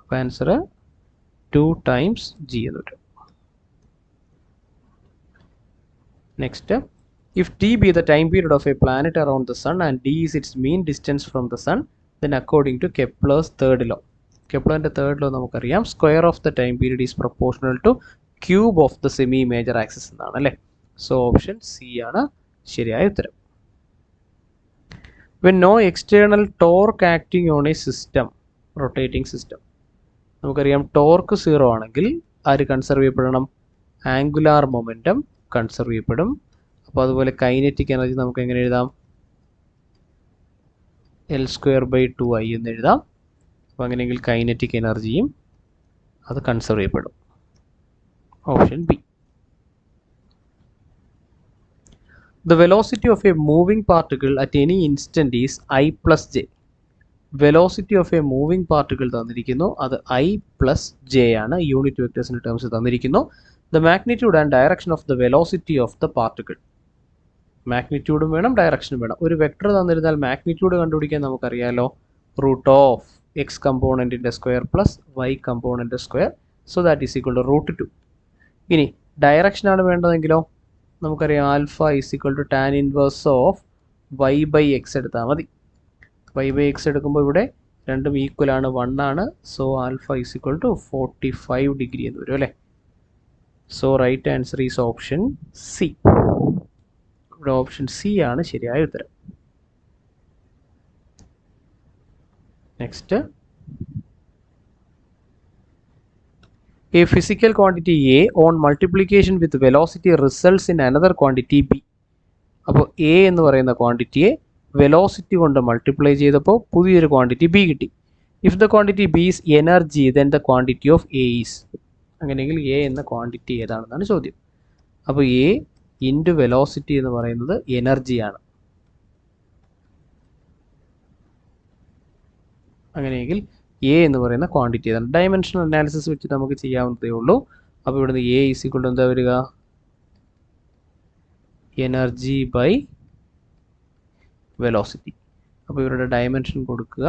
അപ്പോൾ ആൻസർ 2 ടൈംസ് g എന്ന് വരും. Next, if t be the time period of a planet around the sun and d is its mean distance from the sun, then according to Kepler's third law. കെപ്ലറിൻ്റെ third law നമുക്കറിയാം, square of the time period is proportional to cube of the semi major axis എന്നാണ് അല്ലേ. So option C ആണ് ശരിയായ ഉത്തരം. when no external torque acting on a system, rotating system, നമുക്കറിയാം torque 0 ആണെങ്കിൽ ആര് കൺസർവ് ചെയ്യപ്പെടണം? ആംഗുലാർ മൊമെൻറ്റം കൺസർവ് ചെയ്യപ്പെടും. അപ്പോൾ അതുപോലെ കൈനറ്റിക് എനർജി നമുക്ക് എങ്ങനെ എഴുതാം? L²/2I എന്ന് എഴുതാം. അപ്പോൾ അങ്ങനെയെങ്കിൽ കൈനറ്റിക് എനർജിയും അത് കൺസർവ് ചെയ്യപ്പെടും. Option B. The velocity of a moving particle at any instant is I plus j. Velocity of a moving particle തന്നിരിക്കുന്നു, അത് I plus j ആണ്. യൂണിറ്റ് വെക്ടേഴ്സിൻ്റെ ടേംസ് തന്നിരിക്കുന്നു. The magnitude and direction of the velocity of the particle. മാഗ്നിറ്റ്യൂഡും വേണം, ഡയറക്ഷനും വേണം. ഒരു വെക്ടർ തന്നിരുന്നാൽ മാഗ്നിറ്റ്യൂഡ് കണ്ടുപിടിക്കാൻ നമുക്കറിയാലോ, റൂട്ട് ഓഫ് എക്സ് കമ്പോണൻറ്റിൻ്റെ square plus Y component square, so that is equal to √2. ഇനി ഡയറക്ഷനാണ് വേണ്ടതെങ്കിലോ നമുക്കറിയാം alpha is equal to tan inverse of y/x എടുത്താൽ മതി. y/x എടുക്കുമ്പോൾ ഇവിടെ രണ്ടും ഈക്വൽ ആണ്, 1 ആണ്. So alpha is equal to 45 degree എന്ന് വരും അല്ലേ. So right answer is option C. ഇവിടെ ഓപ്ഷൻ സി ആണ് ശരിയായ ഉത്തരം. Next, a physical quantity A on multiplication with velocity results in another quantity B. അപ്പോൾ A എന്ന് പറയുന്ന ക്വാണ്ടിറ്റിയെ വെലോസിറ്റി കൊണ്ട് മൾട്ടിപ്ലൈ ചെയ്തപ്പോൾ പുതിയൊരു ക്വാണ്ടിറ്റി B കിട്ടി. If the quantity B is energy then the quantity of A is. അങ്ങനെയെങ്കിൽ A എന്ന quantity ഏതാണെന്നാണ് ചോദ്യം. അപ്പോൾ A ഇൻറ്റു വെലോസിറ്റി എന്ന് പറയുന്നത് എനർജിയാണ്. അങ്ങനെയെങ്കിൽ എ എന്ന് പറയുന്ന ക്വാണ്ടിറ്റി ഏതാണ്? ഡയമെൻഷണൽ അനാലിസിസ് വെച്ച് നമുക്ക് ചെയ്യാവുന്നതേ ഉള്ളൂ. അപ്പോൾ ഇവിടുന്ന് എ ഈസ് ഈക്വൽ ടു എന്താ വരിക? Energy by velocity. അപ്പോൾ ഇവരുടെ ഡയമെൻഷൻ കൊടുക്കുക.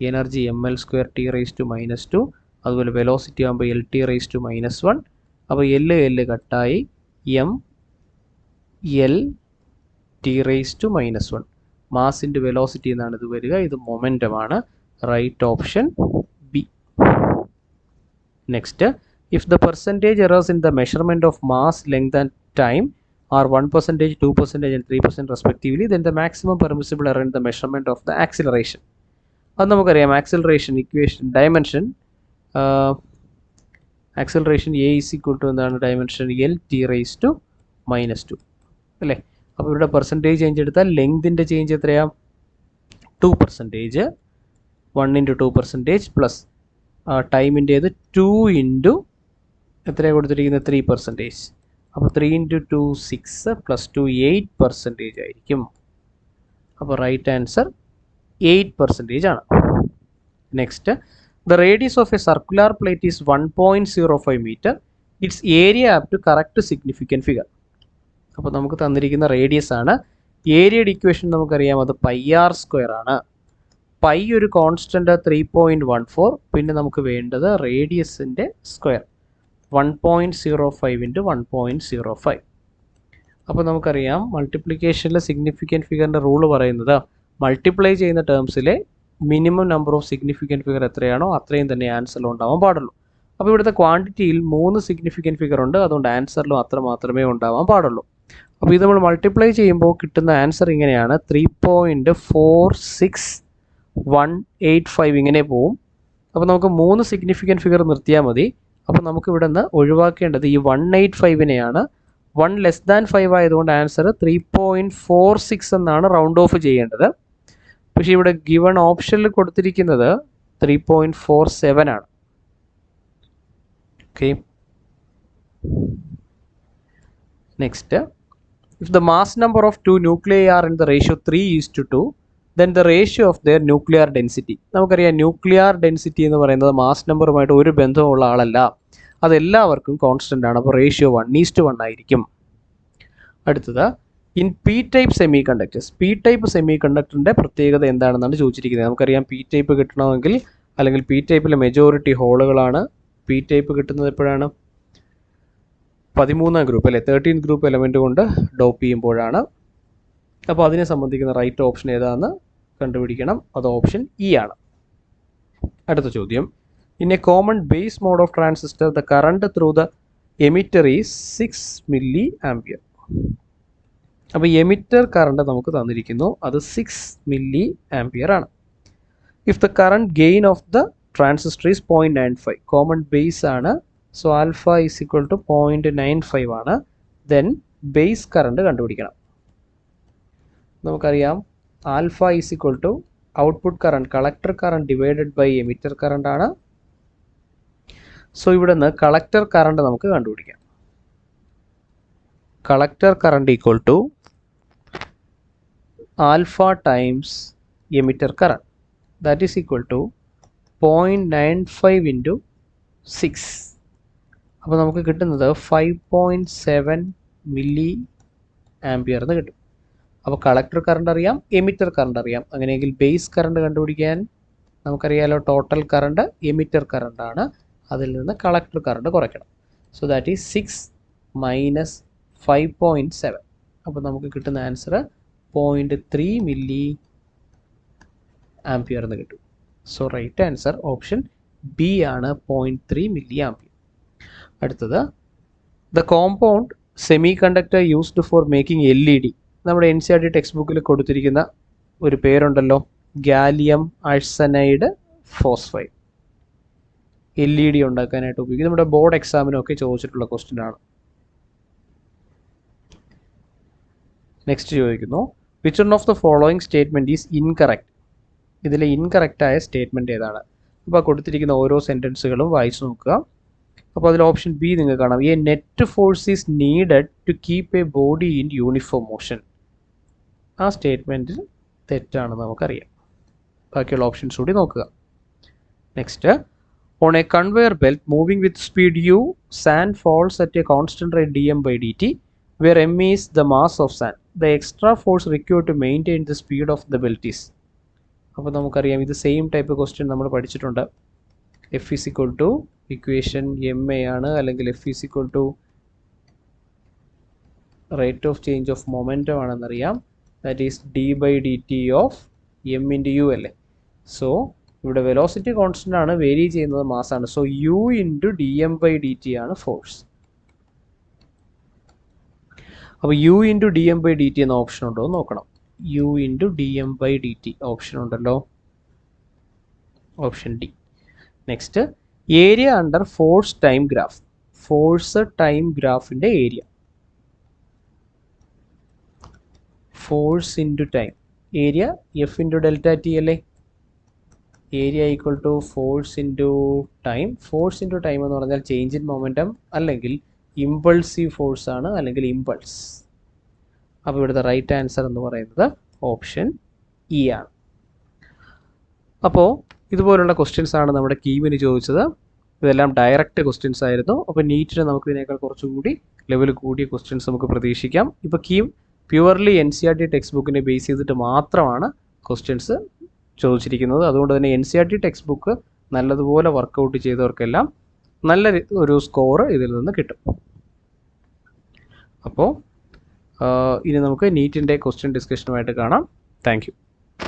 എനർജി mL²t⁻², അതുപോലെ വെലോസിറ്റി ആകുമ്പോൾ LT⁻⁻1. അപ്പോൾ L കട്ടായി mL_t⁻1. മാസിൻ്റെ വെലോസിറ്റി എന്നാണ് ഇത് വരിക. ഇത് മൊമെൻറ്റമാണ്. Right option B. Next, if the percentage errors in the measurement of mass, length and time are 1%, 2% and 3% respectively, then the maximum permissible error in the measurement of the acceleration. അത് നമുക്കറിയാം. Acceleration equation dimension acceleration A is equal to എന്താണ്? Dimension LT⁻² അല്ലേ. അപ്പോൾ ഇവിടെ percentage change എടുത്താൽ ലെങ്തിൻ്റെ change എത്രയാണ്? 2%. 1 × 2% plus ടൈമിൻ്റേത് 2 × എത്രയാണ് കൊടുത്തിരിക്കുന്നത്? 3%. അപ്പോൾ 3 × 2 6 പ്ലസ് 2 8% ആയിരിക്കും. അപ്പോൾ റൈറ്റ് ആൻസർ 8% ആണ്. Next, the radius of a circular plate is 1.05 metre. Its area up to correct significant figure. അപ്പോൾ നമുക്ക് തന്നിരിക്കുന്ന റേഡിയസ് ആണ്. ഏരിയയുടെ ഇക്വേഷൻ നമുക്കറിയാം, അത് πr² ആണ്. പൈ ഒരു കോൺസ്റ്റൻ്റ് 3.14. പിന്നെ നമുക്ക് വേണ്ടത് റേഡിയസിൻ്റെ സ്ക്വയർ 1.05 × 1.05. അപ്പോൾ നമുക്കറിയാം മൾട്ടിപ്ലിക്കേഷനിലെ സിഗ്നിഫിക്കൻറ്റ് ഫിഗറിൻ്റെ റൂള് പറയുന്നത് മൾട്ടിപ്ലൈ ചെയ്യുന്ന ടേംസിലെ minimum number of significant figure എത്രയാണോ അത്രയും തന്നെ ആൻസറിൽ ഉണ്ടാവാൻ പാടുള്ളൂ. അപ്പോൾ ഇവിടുത്തെ ക്വാണ്ടിറ്റിയിൽ 3 സിഗ്നിഫിക്കൻറ്റ് ഫിഗർ ഉണ്ട്, അതുകൊണ്ട് ആൻസറിലും അത്ര മാത്രമേ ഉണ്ടാവാൻ പാടുള്ളൂ. അപ്പോൾ ഇത് നമ്മൾ മൾട്ടിപ്ലൈ ചെയ്യുമ്പോൾ കിട്ടുന്ന ആൻസർ ഇങ്ങനെയാണ്, 3.46185 ഇങ്ങനെ പോവും. അപ്പോൾ നമുക്ക് 3 സിഗ്നിഫിക്കൻറ്റ് ഫിഗർ നിർത്തിയാൽ മതി. അപ്പോൾ നമുക്ക് ഇവിടെ നിന്ന് ഒഴിവാക്കേണ്ടത് ഈ 185നെയാണ്. 1 ലെസ് ദാൻ 5 ആയതുകൊണ്ട് ആൻസർ 3.46 എന്നാണ് റൗണ്ട് ഓഫ് ചെയ്യേണ്ടത്. പക്ഷേ ഇവിടെ ഗിവൺ ഓപ്ഷനിൽ കൊടുത്തിരിക്കുന്നത് 3.47 ആണ്. Okay, next, if the mass number of two nuclei are in the ratio 3:2, then the ratio of their nuclear density. നമുക്കറിയാം ന്യൂക്ലിയർ ഡെൻസിറ്റി എന്ന് പറയുന്നത് മാസ് നമ്പറുമായിട്ട് ഒരു ബന്ധമുള്ള ആളല്ല, അതെല്ലാവർക്കും കോൺസ്റ്റൻ്റ് ആണ്. അപ്പോൾ റേഷ്യോ 1:1 ആയിരിക്കും. അടുത്തത്, in P type semiconductors, P type സെമി കണ്ടക്ടറിൻ്റെ പ്രത്യേകത എന്താണെന്നാണ് ചോദിച്ചിരിക്കുന്നത്. നമുക്കറിയാം പി ടൈപ്പ് കിട്ടണമെങ്കിൽ, അല്ലെങ്കിൽ പി ടൈപ്പിലെ മെജോറിറ്റി ഹോളുകളാണ്. പി ടൈപ്പ് കിട്ടുന്നത് എപ്പോഴാണ്? 13ാം ഗ്രൂപ്പ് അല്ലെ, 13th ഗ്രൂപ്പ് എലമെൻറ്റ് കൊണ്ട് ഡോപ്പ് ചെയ്യുമ്പോഴാണ്. അപ്പോൾ അതിനെ സംബന്ധിക്കുന്ന റൈറ്റ് ഓപ്ഷൻ ഏതാണെന്ന് കണ്ടുപിടിക്കണം. അത് ഓപ്ഷൻ ഇ ആണ്. അടുത്ത ചോദ്യം, in a common base mode of transistor the current through the emitter is 6 milliampere. അപ്പോൾ എമിറ്റർ കറണ്ട് നമുക്ക് തന്നിരിക്കുന്നു, അത് 6 മില്ലി ആംപിയർ ആണ്. If the current gain of the transistor is 0.95, common base ആണ്, so alpha is equal to 0.95 ആണ്. Then base current കണ്ടുപിടിക്കണം. നമുക്കറിയാം alpha is equal to output current, collector current divided by emitter current ആണ്. So ഇവിടെ നിന്ന് collector current നമുക്ക് കണ്ടുപിടിക്കാം. Collector current equal to alpha times emitter current, that is equal to 0.95 into 6. അപ്പോൾ നമുക്ക് കിട്ടുന്നത് 5.7 മില്ലി ആംപിയർ എന്ന് കിട്ടും. അപ്പോൾ കളക്ടർ കറണ്ട് അറിയാം, എമിറ്റർ കറണ്ട് അറിയാം. അങ്ങനെയെങ്കിൽ ബേസ് കറണ്ട് കണ്ടുപിടിക്കാൻ നമുക്കറിയാലോ, ടോട്ടൽ കറണ്ട് എമിറ്റർ കറണ്ട് ആണ്, അതിൽ നിന്ന് കളക്ടർ കറണ്ട് കുറയ്ക്കണം. So that is 6 minus 5.7. അപ്പോൾ നമുക്ക് കിട്ടുന്ന ആൻസർ 0.3 മില്ലി ആംപിയർ എന്ന് കിട്ടും. So right answer option B ആണ്, 0.3 മില്ലി ആംപിയർ. അടുത്തത്, the compound semiconductor used for making LED. നമ്മുടെ NCERT ടെക്സ്റ്റ് ബുക്കിൽ കൊടുത്തിരിക്കുന്ന ഒരു പേരുണ്ടല്ലോ, ഗാലിയം ആഴ്സനൈഡ് ഫോസ്ഫൈഡ്. LED ഉണ്ടാക്കാനായിട്ട് ഉപയോഗിക്കും. നമ്മുടെ ബോർഡ് എക്സാമിനൊക്കെ ചോദിച്ചിട്ടുള്ള ക്വസ്റ്റ്യൻ ആണ്. നെക്സ്റ്റ് ചോദിക്കുന്നു, which one of the following statement is incorrect. ഇതിലെ ഇൻകറക്റ്റായ സ്റ്റേറ്റ്മെൻറ്റ് ഏതാണ്? അപ്പോൾ കൊടുത്തിരിക്കുന്ന ഓരോ സെൻറ്റൻസുകളും വായിച്ചു നോക്കുക. അപ്പോൾ അതിൽ ഓപ്ഷൻ ബി നിങ്ങൾക്ക് കാണാം, a net force is needed to keep a body in uniform motion. ആ സ്റ്റേറ്റ്മെൻറ്റിൽ തെറ്റാണെന്ന് നമുക്കറിയാം. ബാക്കിയുള്ള ഓപ്ഷൻസ് കൂടി നോക്കുക. Next, on a conveyor belt moving with speed u, sand falls at a constant rate dm/dt, where m is the mass of sand. The extra force required to maintain the speed of the belt is. അപ്പോൾ നമുക്കറിയാം ഇത് same type question നമ്മൾ പഠിച്ചിട്ടുണ്ട്. F is equal to equation ma ആണ്, അല്ലെങ്കിൽ F is equal to rate of change of momentum ആണെന്നറിയാം. That is d/dt of m into u അല്ലേ. So ഇവിടെ വെലോസിറ്റി കോൺസ്റ്റൻ്റ് ആണ്, വേരി ചെയ്യുന്നത് മാസ്സാണ്. സോ u ഇൻറ്റു dm/dt ആണ് ഫോഴ്സ്. അപ്പോൾ u ഇൻറ്റു dm/dt എന്ന ഓപ്ഷൻ ഉണ്ടോ എന്ന് നോക്കണം. u ഇൻറ്റു dm/dt ഓപ്ഷൻ ഉണ്ടല്ലോ, option D. Next, area under force time graph. Force time ഗ്രാഫിൻ്റെ area, force into time, area F into delta T അല്ലേ. Area equal to force into time. Force into time എന്ന് പറഞ്ഞാൽ change in momentum, അല്ലെങ്കിൽ impulsive force ആണ്, അല്ലെങ്കിൽ impulse. അപ്പോൾ ഇവിടുത്തെ right answer എന്ന് പറയുന്നത് ഓപ്ഷൻ ഇ ആണ്. അപ്പോൾ ഇതുപോലുള്ള ക്വസ്റ്റ്യൻസ് ആണ് നമ്മുടെ കീമിന് ചോദിച്ചത്. ഇതെല്ലാം ഡയറക്റ്റ് ക്വസ്റ്റ്യൻസ് ആയിരുന്നു. അപ്പോൾ നീറ്റിന് നമുക്ക് ഇതിനേക്കാൾ കുറച്ചുകൂടി ലെവൽ കൂടിയ ക്വസ്റ്റ്യൻസ് നമുക്ക് പ്രതീക്ഷിക്കാം. ഇപ്പോൾ കീം പ്യുവർലി NCERT ടെക്സ്റ്റ് ബുക്കിനെ ബേസ് ചെയ്തിട്ട് മാത്രമാണ് ക്വസ്റ്റ്യൻസ് ചോദിച്ചിരിക്കുന്നത്. അതുകൊണ്ട് തന്നെ NCERT ടെക്സ്റ്റ് ബുക്ക് നല്ലതുപോലെ വർക്കൗട്ട് ചെയ്തവർക്കെല്ലാം നല്ല ഒരു സ്കോർ ഇതിൽ നിന്ന് കിട്ടും. അപ്പോൾ ഇനി നമുക്ക് നീറ്റിൻ്റെ ക്വസ്റ്റ്യൻ ഡിസ്കഷനുമായിട്ട് കാണാം. Thank you.